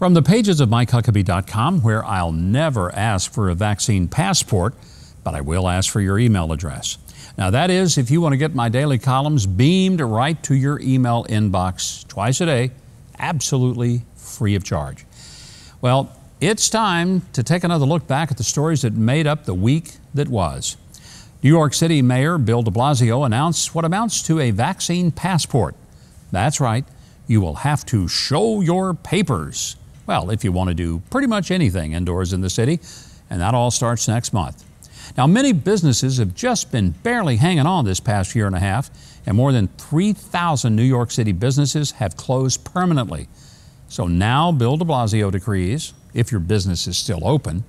From the pages of MikeHuckabee.com, where I'll never ask for a vaccine passport, but I will ask for your email address. Now that is if you want to get my daily columns beamed right to your email inbox twice a day, absolutely free of charge. Well, it's time to take another look back at the stories that made up the week that was. New York City Mayor Bill de Blasio announced what amounts to a vaccine passport. That's right, you will have to show your papers. Well, if you want to do pretty much anything indoors in the city, and that all starts next month. Now, many businesses have just been barely hanging on this past year and a half, and more than 3,000 New York City businesses have closed permanently. So now Bill de Blasio decrees, if your business is still open,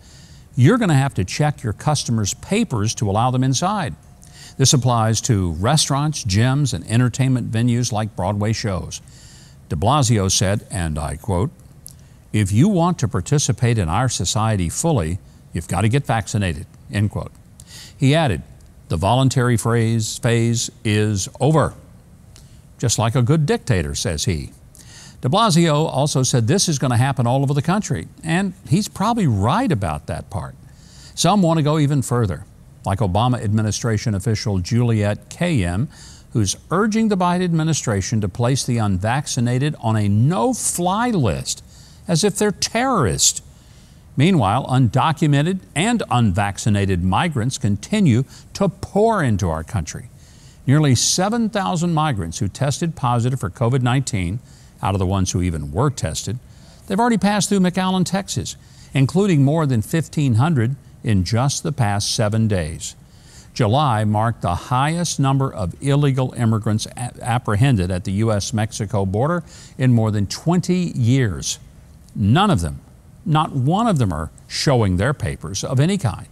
you're going to have to check your customers' papers to allow them inside. This applies to restaurants, gyms, and entertainment venues like Broadway shows. De Blasio said, and I quote, "If you want to participate in our society fully, you've got to get vaccinated," end quote. He added, "The voluntary phase is over." Just like a good dictator, says he. De Blasio also said this is going to happen all over the country, and he's probably right about that part. Some want to go even further, like Obama administration official Juliette Kayyem, who's urging the Biden administration to place the unvaccinated on a no-fly list, as if they're terrorists. Meanwhile, undocumented and unvaccinated migrants continue to pour into our country. Nearly 7,000 migrants who tested positive for COVID-19, out of the ones who even were tested, they've already passed through McAllen, Texas, including more than 1,500 in just the past 7 days. July marked the highest number of illegal immigrants apprehended at the U.S.-Mexico border in more than 20 years. None of them, not one of them, are showing their papers of any kind.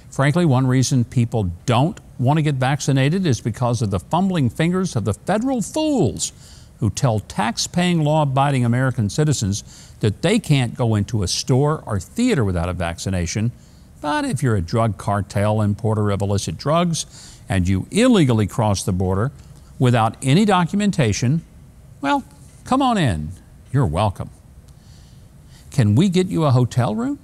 Frankly, one reason people don't want to get vaccinated is because of the fumbling fingers of the federal fools who tell tax-paying, law-abiding American citizens that they can't go into a store or theater without a vaccination. But if you're a drug cartel importer of illicit drugs and you illegally cross the border without any documentation, well, come on in. You're welcome. Can we get you a hotel room?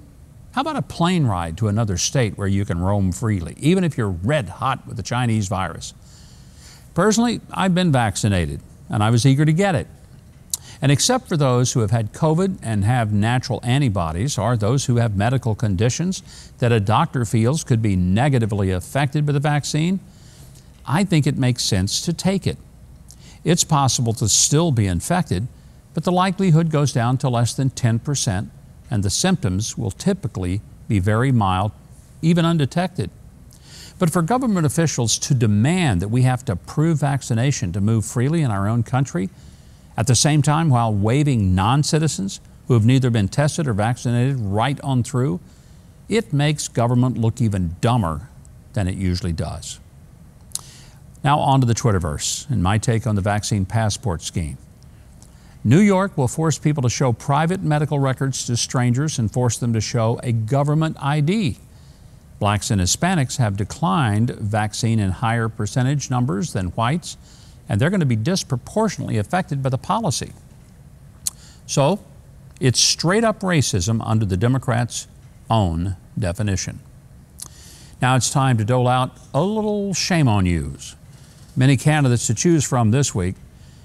How about a plane ride to another state where you can roam freely, even if you're red hot with the Chinese virus? Personally, I've been vaccinated, and I was eager to get it. And except for those who have had COVID and have natural antibodies, or those who have medical conditions that a doctor feels could be negatively affected by the vaccine, I think it makes sense to take it. It's possible to still be infected, but the likelihood goes down to less than 10%, and the symptoms will typically be very mild, even undetected. But for government officials to demand that we have to prove vaccination to move freely in our own country, at the same time while waiving non-citizens who have neither been tested or vaccinated right on through, it makes government look even dumber than it usually does. Now on to the Twitterverse and my take on the vaccine passport scheme. New York will force people to show private medical records to strangers and force them to show a government ID. Blacks and Hispanics have declined vaccine in higher percentage numbers than whites, and they're going to be disproportionately affected by the policy. So it's straight up racism under the Democrats' own definition. Now it's time to dole out a little shame on yous. Many candidates to choose from this week.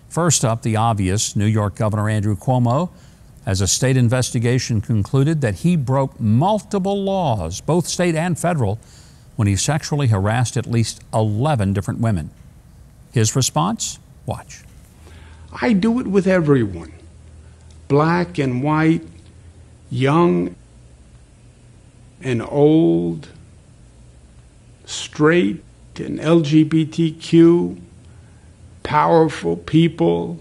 First up, the obvious, New York Governor Andrew Cuomo, as a state investigation concluded that he broke multiple laws, both state and federal, when he sexually harassed at least 11 different women. His response? Watch. I do it with everyone, black and white, young and old, straight and LGBTQ, powerful people,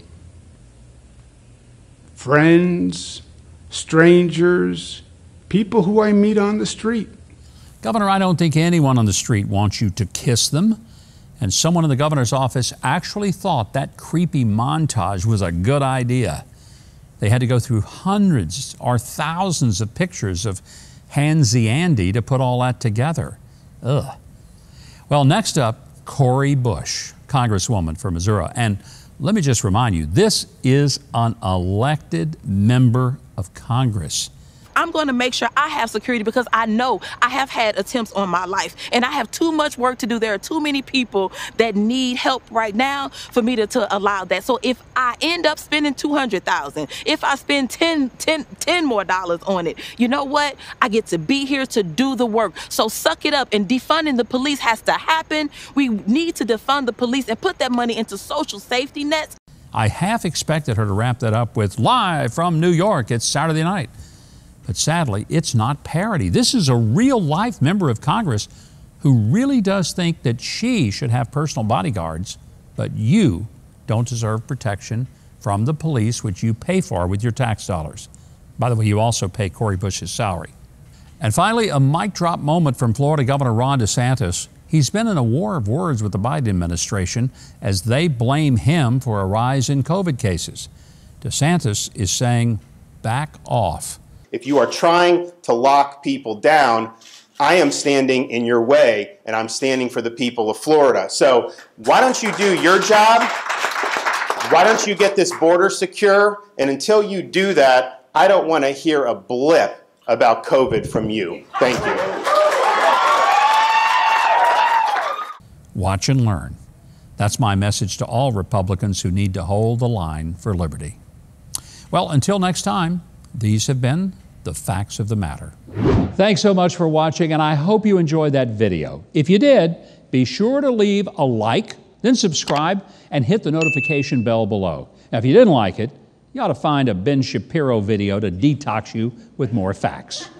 friends, strangers, people who I meet on the street. Governor, I don't think anyone on the street wants you to kiss them. And someone in the governor's office actually thought that creepy montage was a good idea. They had to go through hundreds or thousands of pictures of Handsy Andy to put all that together. Ugh. Well, next up, Cori Bush, Congresswoman from Missouri. And let me just remind you, this is an elected member of Congress. I'm going to make sure I have security because I know I have had attempts on my life and I have too much work to do. There are too many people that need help right now for me to allow that. So if I end up spending $200,000, if I spend $10 more on it, you know what? I get to be here to do the work. So suck it up, and defunding the police has to happen. We need to defund the police and put that money into social safety nets. I half expected her to wrap that up with live from New York. It's Saturday night. But sadly, it's not parody. This is a real-life member of Congress who really does think that she should have personal bodyguards, but you don't deserve protection from the police, which you pay for with your tax dollars. By the way, you also pay Cori Bush's salary. And finally, a mic drop moment from Florida Governor Ron DeSantis. He's been in a war of words with the Biden administration as they blame him for a rise in COVID cases. DeSantis is saying, back off. If you are trying to lock people down, I am standing in your way, and I'm standing for the people of Florida. So why don't you do your job? Why don't you get this border secure? And until you do that, I don't want to hear a blip about COVID from you. Thank you. Watch and learn. That's my message to all Republicans who need to hold the line for liberty. Well, until next time, these have been the facts of the matter. Thanks so much for watching, and I hope you enjoyed that video. If you did, be sure to leave a like, then subscribe, and hit the notification bell below. Now, if you didn't like it, you ought to find a Ben Shapiro video to detox you with more facts.